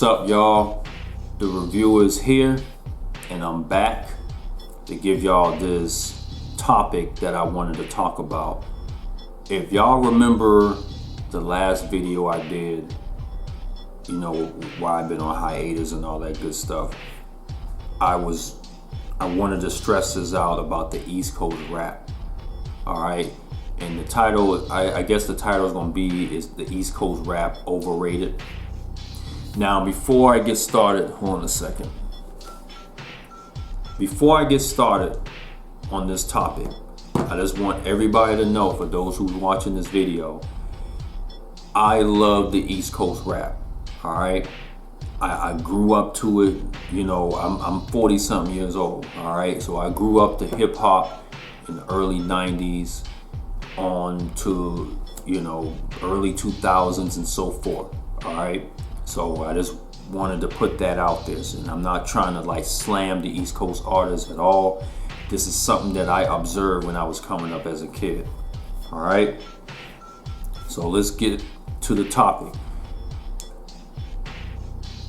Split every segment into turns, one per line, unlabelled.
What's up, y'all? The reviewer is here, and I'm back to give y'all this topic that I wanted to talk about. If y'all remember the last video I did, you know, why I've been on hiatus and all that good stuff, I wanted to stress this out about the East Coast rap. All right, and the title, I guess the title is gonna be is the East Coast rap overrated. Now, before I get started, hold on a second. Before I get started on this topic, I just want everybody to know, for those who's watching this video, I love the East Coast rap. All right, I grew up to it. You know, I'm 40 something years old. All right, so I grew up to hip hop in the early 90s on to, you know, early 2000s and so forth. All right, so I just wanted to put that out there, and I'm not trying to like slam the East Coast artists at all. This is something that I observed when I was coming up as a kid. All right, so let's get to the topic.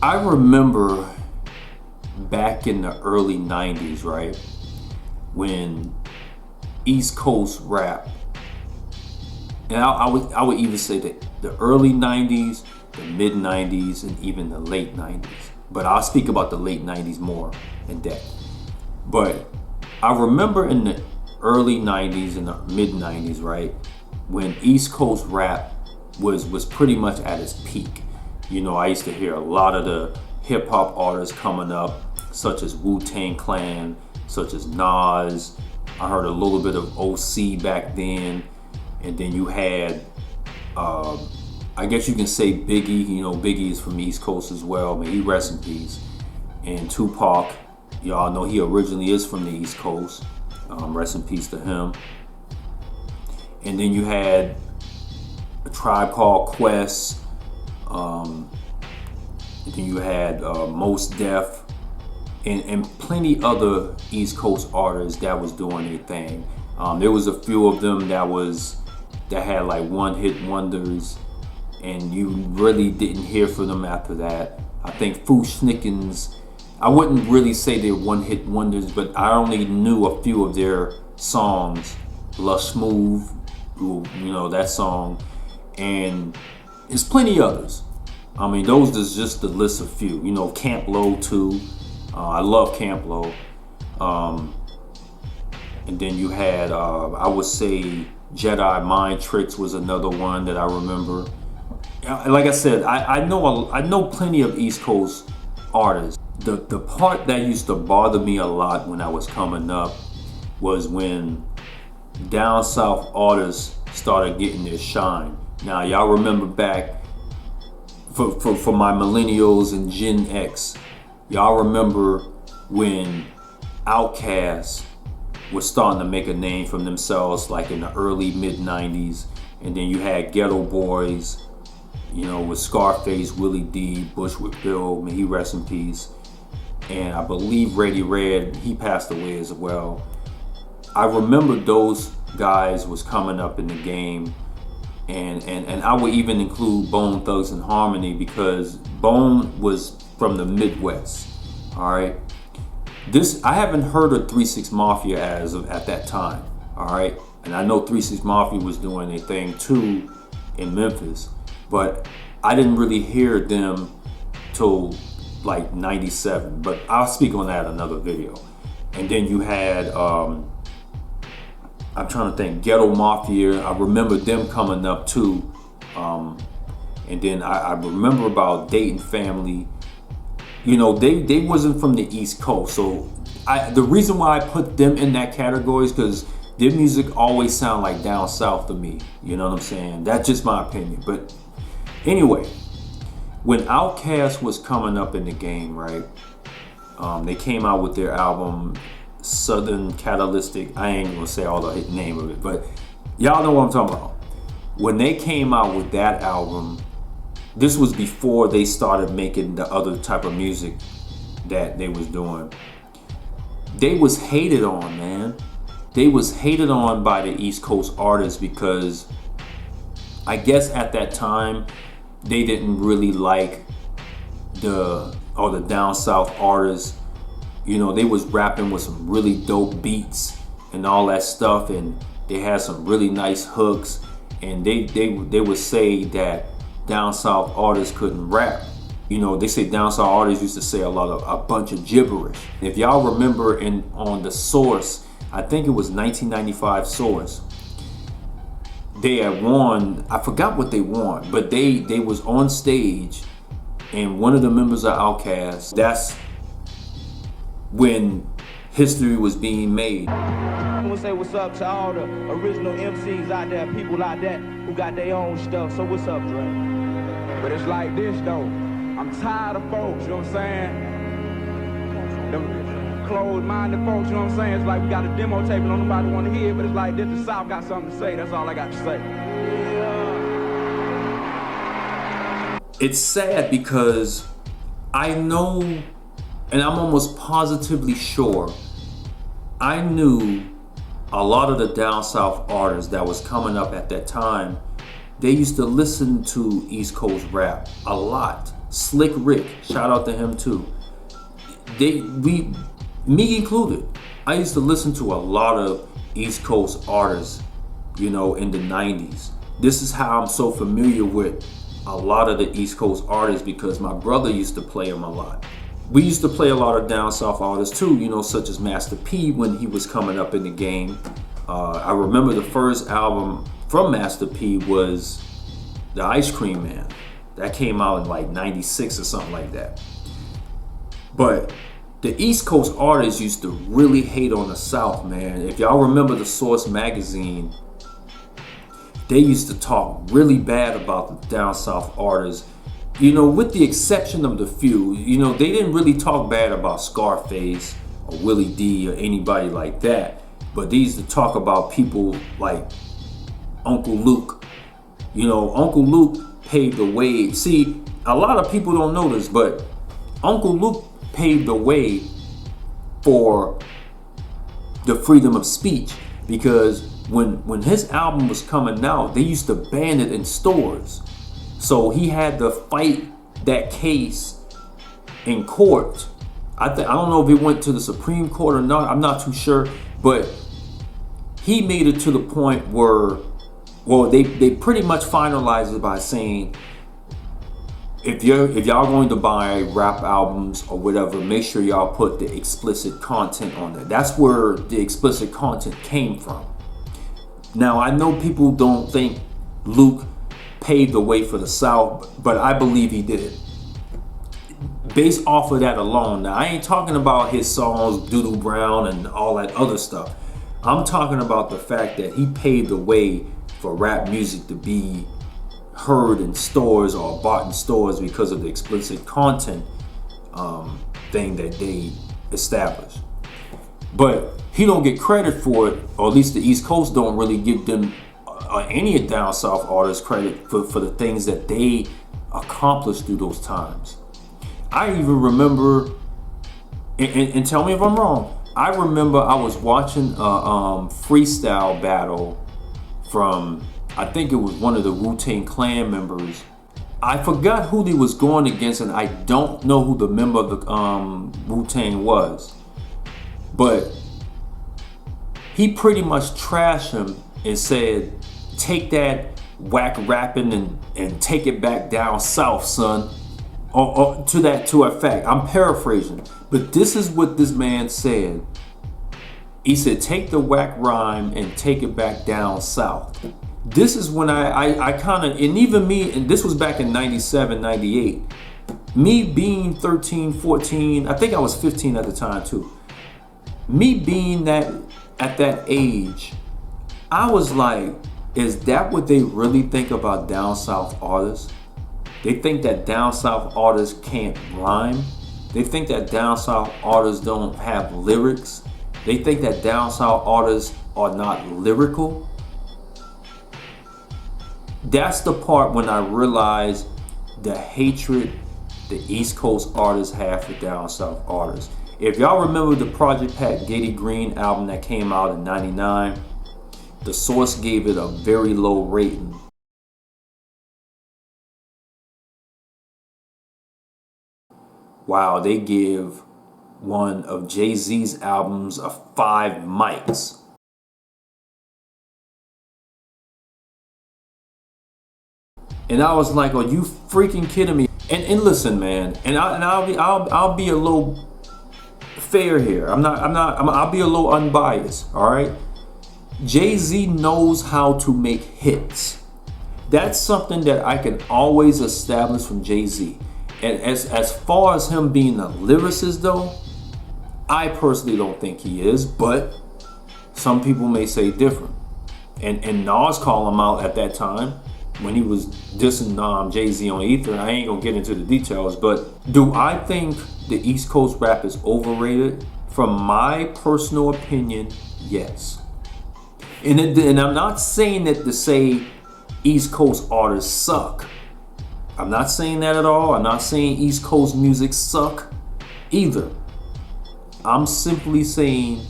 I remember back in the early 90s, right, when East Coast rap, and I would even say that the early 90s, the mid 90s, and even the late 90s. But I'll speak about the late 90s more in depth. But I remember in the early 90s and the mid 90s, right, when East Coast rap was pretty much at its peak. You know, I used to hear a lot of the hip hop artists coming up, such as Wu-Tang Clan, such as Nas. I heard a little bit of OC back then. And then you had, I guess you can say Biggie. You know, Biggie is from the East Coast as well. May he rest in peace. And Tupac, y'all know he originally is from the East Coast. Rest in peace to him. And then you had a Tribe Called Quest. And then you had Mos Def and plenty other East Coast artists that was doing their thing. There was a few of them that had like one-hit wonders, and you really didn't hear from them after that. I think Fu-Schnickens, I wouldn't really say they're one-hit wonders, but I only knew a few of their songs. Lush Smooth, you know, that song, and there's plenty others. I mean, those is just the list of few. You know, Camp Lo too. I love Camp Lo. And then you had, I would say, Jedi Mind Tricks was another one that I remember. Like I said, I know plenty of East Coast artists. The part that used to bother me a lot when I was coming up was when down south artists started getting their shine. Now, y'all remember back, for my millennials and Gen X, y'all remember when Outkast was starting to make a name for themselves, like in the early mid 90s. And then you had Ghetto Boys, you know, with Scarface, Willie D, Bushwick Bill, may he rest in peace. And I believe Ready Red, he passed away as well. I remember those guys was coming up in the game. And I would even include Bone Thugs and Harmony, because Bone was from the Midwest. All right. I haven't heard of 3 6 Mafia at that time. All right. And I know 3 6 Mafia was doing their thing too in Memphis, but I didn't really hear them till like 97. But I'll speak on that in another video. And then you had, I'm trying to think, Ghetto Mafia. I remember them coming up too. And then I remember about Dayton Family. You know, they wasn't from the East Coast. So the reason why I put them in that category is because their music always sound like down south to me. You know what I'm saying? That's just my opinion. But anyway, when Outkast was coming up in the game, right? They came out with their album Southern Catalytic. I ain't gonna say all the name of it, but y'all know what I'm talking about. When they came out with that album, this was before they started making the other type of music that they was doing. They was hated on, man. They was hated on by the East Coast artists because I guess at that time they didn't really like the down south artists, you know, they was rapping with some really dope beats and all that stuff, and they had some really nice hooks, and they would say that down south artists couldn't rap. You know, they say down south artists used to say a bunch of gibberish. If y'all remember on the Source, I think it was 1995 Source, they had won, I forgot what they won, but they was on stage, and one of the members of Outkast, that's when history was being made.
I'm gonna say what's up to all the original MCs out there, people out there who got their own stuff. So what's up, Dre? But it's like this though, I'm tired of folks, you know what I'm saying? Them closed-minded folks, you know what I'm saying? It's like we got a demo tape and don't nobody wanna hear it, but it's like this, the South got something to say, that's all I got to say.
It's sad because I know, and I'm almost positively sure, I knew a lot of the down south artists that was coming up at that time. They used to listen to East Coast rap a lot. Slick Rick, shout out to him too. Me included, I used to listen to a lot of East Coast artists, you know, in the 90s. This is how I'm so familiar with a lot of the East Coast artists, because my brother used to play them a lot. We used to play a lot of down south artists too, you know, such as Master P when he was coming up in the game. I remember the first album from Master P was The Ice Cream Man. That came out in like 96 or something like that. But the East Coast artists used to really hate on the South, man. If y'all remember the Source magazine, they used to talk really bad about the down south artists. You know, with the exception of the few, you know, they didn't really talk bad about Scarface or Willie D or anybody like that. But they used to talk about people like Uncle Luke. You know, Uncle Luke paved the way. See, a lot of people don't know this, but Uncle Luke paved the way for the freedom of speech, because when his album was coming out, they used to ban it in stores. So he had to fight that case in court. I don't know if it went to the Supreme Court or not. I'm not too sure, but he made it to the point where, well, they pretty much finalized it by saying, if y'all going to buy rap albums or whatever, make sure y'all put the explicit content on there. That's where the explicit content came from. Now, I know people don't think Luke paved the way for the South, but I believe he did. Based off of that alone. Now, I ain't talking about his songs, Doodoo Brown and all that other stuff. I'm talking about the fact that he paved the way for rap music to be heard in stores or bought in stores because of the explicit content thing that they established. But he don't get credit for it, or at least the East Coast don't really give them any down south artists credit for the things that they accomplished through those times. I even remember, and tell me if I'm wrong, I remember I was watching a freestyle battle from, I think it was one of the Wu-Tang Clan members. I forgot who he was going against, and I don't know who the member of the Wu-Tang was. But he pretty much trashed him and said, take that whack rapping and take it back down south, son. Or to effect. I'm paraphrasing, but this is what this man said. He said, take the whack rhyme and take it back down south. This is when I kind of, and even me, and this was back in 97, 98. Me being 13, 14, I think I was 15 at the time too. Me being that at that age, I was like, is that what they really think about down south artists? They think that down south artists can't rhyme. They think that down south artists don't have lyrics. They think that down south artists are not lyrical. That's the part when I realized the hatred the East Coast artists have for down south artists. If y'all remember the Project Pat Getty Green album that came out in 99, the Source gave it a very low rating. wow, they give one of Jay-Z's albums a 5 mics. And I was like, are you freaking kidding me? And listen, man, and I'll be a little fair here. I'll be a little unbiased, all right? Jay-Z knows how to make hits. That's something that I can always establish from Jay-Z. And as far as him being a lyricist though, I personally don't think he is, but some people may say different. And Nas called him out at that time when he was dissing Jay-Z on Ether. I ain't gonna get into the details, but do I think the East Coast rap is overrated? From my personal opinion, yes. And I'm not saying that to say East Coast artists suck. I'm not saying that at all. I'm not saying East Coast music suck either. I'm simply saying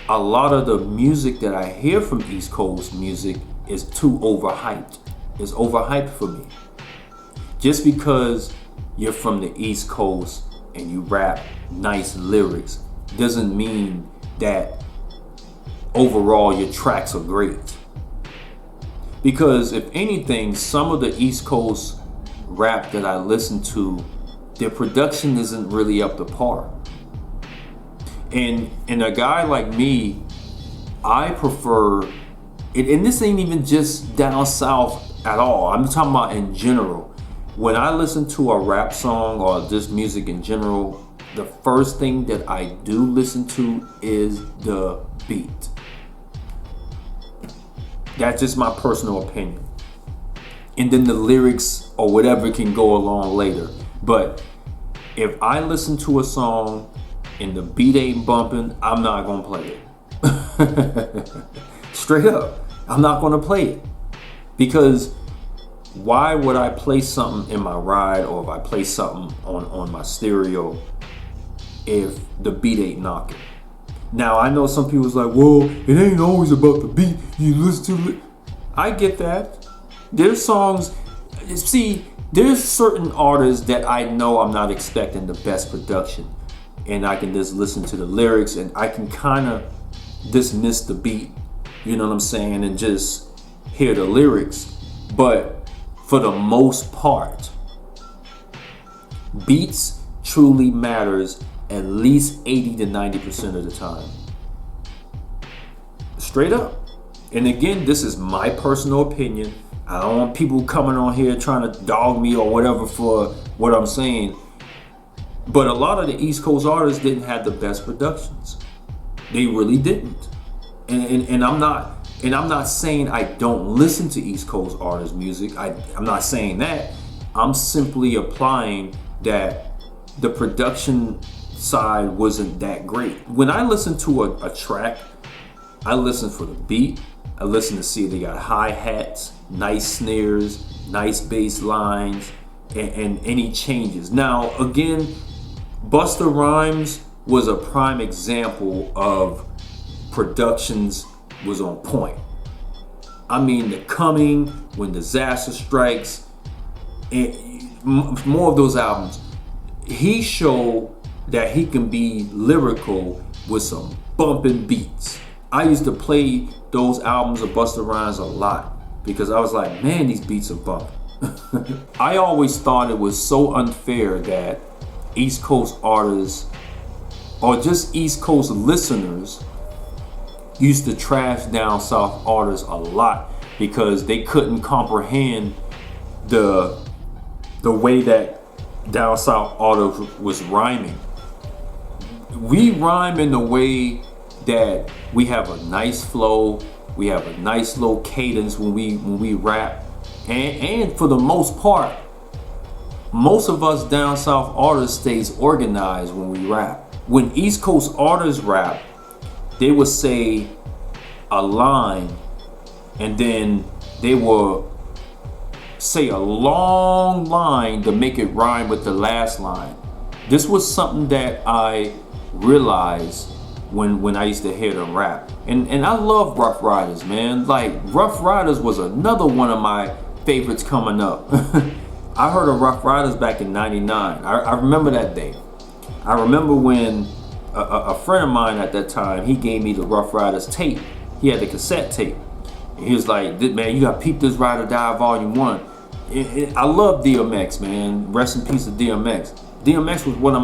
a lot of the music that I hear from East Coast music is too overhyped. It's overhyped for me. Just because you're from the East Coast and you rap nice lyrics doesn't mean that overall your tracks are great. Because if anything, some of the East Coast rap that I listen to, their production isn't really up to par. And a guy like me, I prefer it, and this ain't even just down south at all. I'm talking about in general. When I listen to a rap song or just music in general, the first thing that I do listen to is the beat. That's just my personal opinion. And then the lyrics or whatever can go along later. But if I listen to a song and the beat ain't bumping, I'm not gonna play it. Straight up, I'm not gonna play it. Because why would I play something in my ride or if I play something on my stereo if the beat ain't knocking? Now, I know some people's like, well, it ain't always about the beat. You listen to it. I get that. There's songs, see, there's certain artists that I know I'm not expecting the best production. And I can just listen to the lyrics and I can kind of dismiss the beat, you know what I'm saying, and just hear the lyrics. But for the most part, beats truly matters at least 80 to 90% of the time. Straight up. And again, this is my personal opinion. I don't want people coming on here trying to dog me or whatever for what I'm saying. But a lot of the East Coast artists didn't have the best productions. They really didn't. And I'm not saying I don't listen to East Coast artists' music. I'm not saying that. I'm simply applying that the production side wasn't that great. When I listen to a track, I listen for the beat. I listen to see if they got hi-hats, nice snares, nice bass lines, and any changes. Now, again, Busta Rhymes was a prime example of productions was on point. I mean, The Coming, When Disaster Strikes, and more of those albums, he showed that he can be lyrical with some bumping beats. I used to play those albums of Busta Rhymes a lot because I was like, man, these beats are bumping. I always thought it was so unfair that East Coast artists or just East Coast listeners used to trash down South artists a lot because they couldn't comprehend the way that down South artists was rhyming. We rhyme in the way that we have a nice flow, we have a nice low cadence when we rap, and for the most part, most of us down south artists stays organized when we rap. When East Coast artists rap, they would say a line and then they will say a long line to make it rhyme with the last line. This was something that I realized when I used to hear them rap. And I love Rough Riders, man. Like, Rough Riders was another one of my favorites coming up. I heard of Rough Riders back in '99. I remember that day. I remember when a friend of mine at that time, he gave me the Rough Riders tape. He had the cassette tape. And he was like, man, you got to peep this Ride or Die Volume 1. I love DMX, man. Rest in peace to DMX. DMX was one of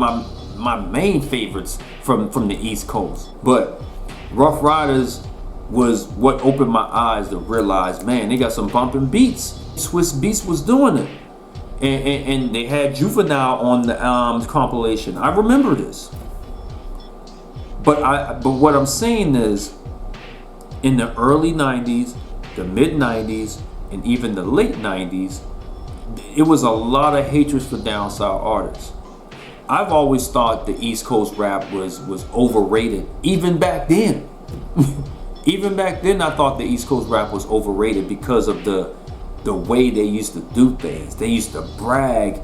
my main favorites from the East Coast. But Rough Riders was what opened my eyes to realize, man, they got some bumping beats. Swiss Beats was doing it. And they had Juvenile on the compilation. I remember this. But what I'm saying is, in the early 90s, the mid 90s, and even the late 90s, it was a lot of hatred for down south artists. I've always thought the East Coast rap was overrated. Even back then. Even back then, I thought the East Coast rap was overrated because of the way they used to do things. They used to brag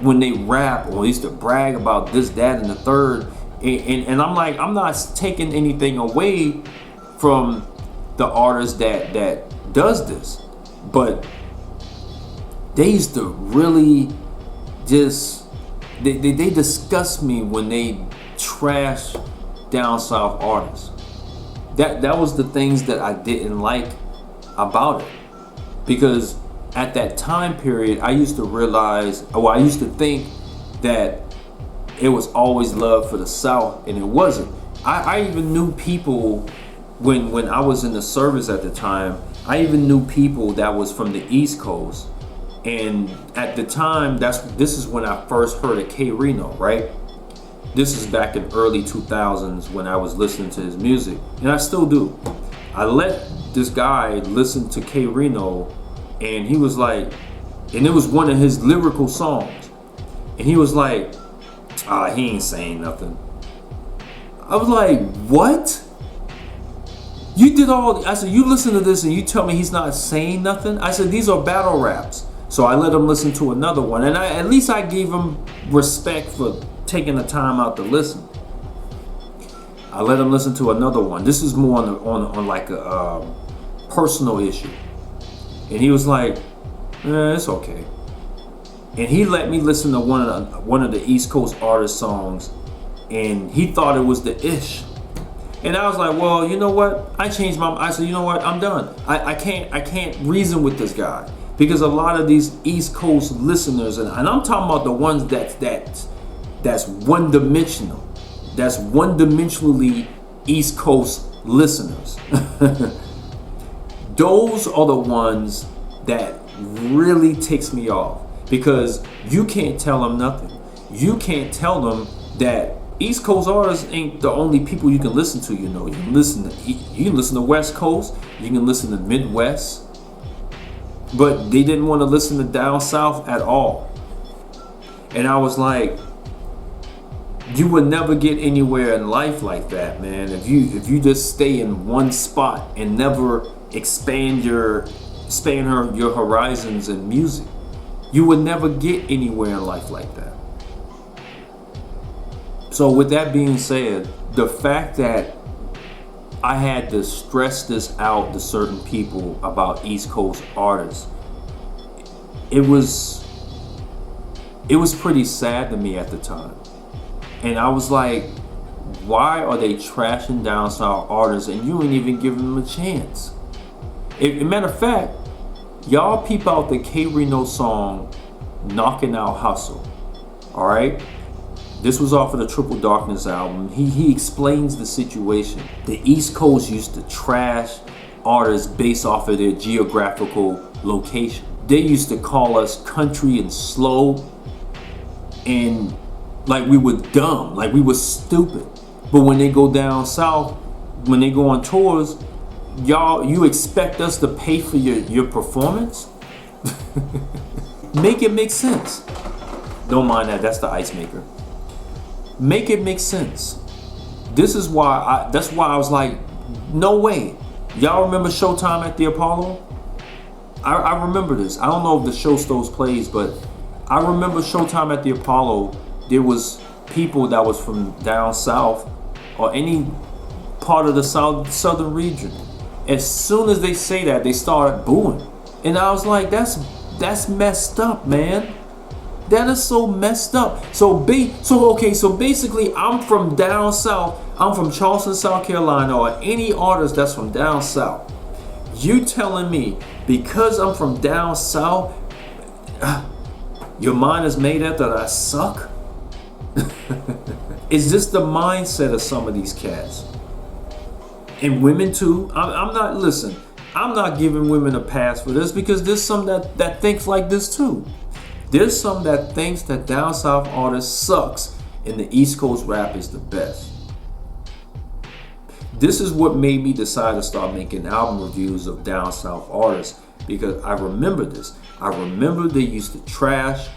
when they rap, or they used to brag about this, that, and the third. And I'm like, I'm not taking anything away from the artist that does this, but they used to really just they disgust me when they trash down south artists. That was the things that I didn't like about it. Because at that time period, I used to think that it was always love for the South, and it wasn't. I even knew people when I was in the service at the time. I even knew people that was from the East Coast, and at the time, this is when I first heard of K Reno, right? This is back in early 2000s when I was listening to his music, and I still do. I let this guy listened to K Reno, and he was like, and it was one of his lyrical songs, and he was like, he ain't saying nothing. I was like, what? You did all, I said, you listen to this and you tell me he's not saying nothing? I said, these are battle raps. So I let him listen to another one, and at least I gave him respect for taking the time out to listen. I let him listen to another one. This is more on like a personal issue. And he was like, it's okay. And he let me listen to one of the East Coast artist songs, and he thought it was the Ish. And I was like, well, you know what? I changed I said, you know what? I'm done. I can't reason with this guy, because a lot of these East Coast listeners, and I'm talking about the ones that's one dimensional. That's one-dimensionally East Coast listeners. Those are the ones that really ticks me off, because you can't tell them nothing. You can't tell them that East Coast artists ain't the only people you can listen to. You know, you can listen to West Coast, you can listen to Midwest, but they didn't want to listen to down south at all. And I was like, you would never get anywhere in life like that, man. If you just stay in one spot and never expand your horizons in music, you would never get anywhere in life like that. So with that being said, the fact that I had to stress this out to certain people about East Coast artists, it was pretty sad to me at the time. And I was like, why are they trashing down south artists and you ain't even giving them a chance? Matter of fact, y'all peep out the K Reno song, Knocking Out Hustle. Alright? This was off of the Triple Darkness album. He explains the situation. The East Coast used to trash artists based off of their geographical location. They used to call us country and slow, and like we were dumb, like we were stupid. But when they go down south, when they go on tours, you expect us to pay for your performance? Make it make sense. Don't mind that, that's the ice maker. Make it make sense. That's why I was like, no way. Y'all remember Showtime at the Apollo? I remember this. I don't know if the show still plays, but I remember Showtime at the Apollo. There was people that was from down south or any part of the southern region. As soon as they say that, they started booing. And I was like, that's That's messed up, man. That is so messed up. So basically I'm from down south. I'm from Charleston, South Carolina, or any artist that's from down south. You telling me because I'm from down south, your mind is made up that I suck? Is this the mindset of some of these cats? And women too. I'm not, listen, I'm not giving women a pass for this, because there's some that thinks like this too. There's some that thinks that down south artists sucks and the East Coast rap is the best. This is what made me decide to start making album reviews of down south artists, because I remember this. I remember they used to trash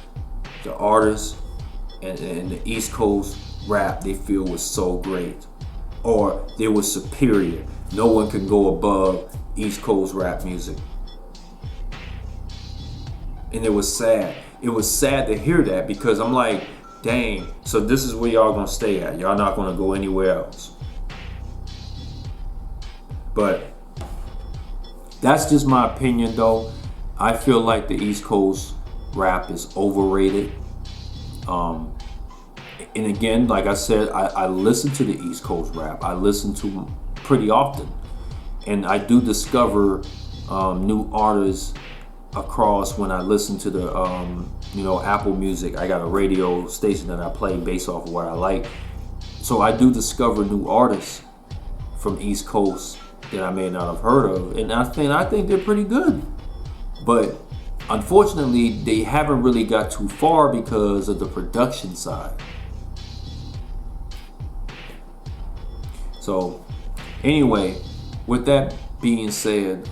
the artists and the East Coast rap they feel was so great, or they were superior. No one can go above East Coast rap music. And it was sad. It was sad to hear that, because I'm like, dang, so this is where y'all gonna stay at. Y'all not gonna go anywhere else. But that's just my opinion though. I feel like the East Coast rap is overrated. And again, like I said, I listen to the East Coast rap. I listen to them pretty often. And I do discover new artists across when I listen to the Apple Music. I got a radio station that I play based off of what I like. So I do discover new artists from East Coast that I may not have heard of, and I think they're pretty good. But unfortunately, they haven't really got too far because of the production side. So anyway, with that being said,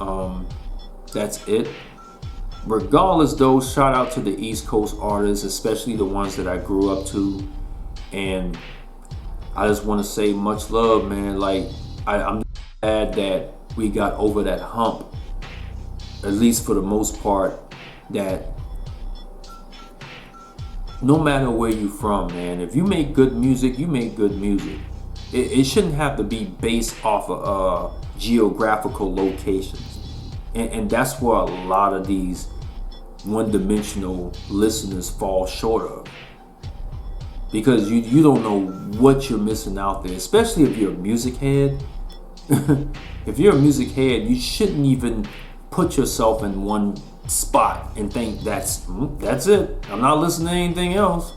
that's it. Regardless though, shout out to the East Coast artists, especially the ones that I grew up to. And I just want to say much love, man. Like, I'm glad that we got over that hump, at least for the most part, that no matter where you're from, man, if you make good music, you make good music. It shouldn't have to be based off of geographical locations. And that's where a lot of these one-dimensional listeners fall short of, because you don't know what you're missing out there, especially if you're a music head. If you're a music head, you shouldn't even put yourself in one spot and think that's it. I'm not listening to anything else.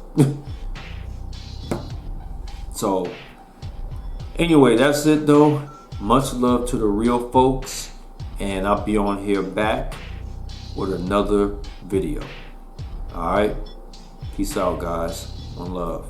So anyway, that's it though. Much love to the real folks, and I'll be on here back with another video. All right, peace out, guys. One love.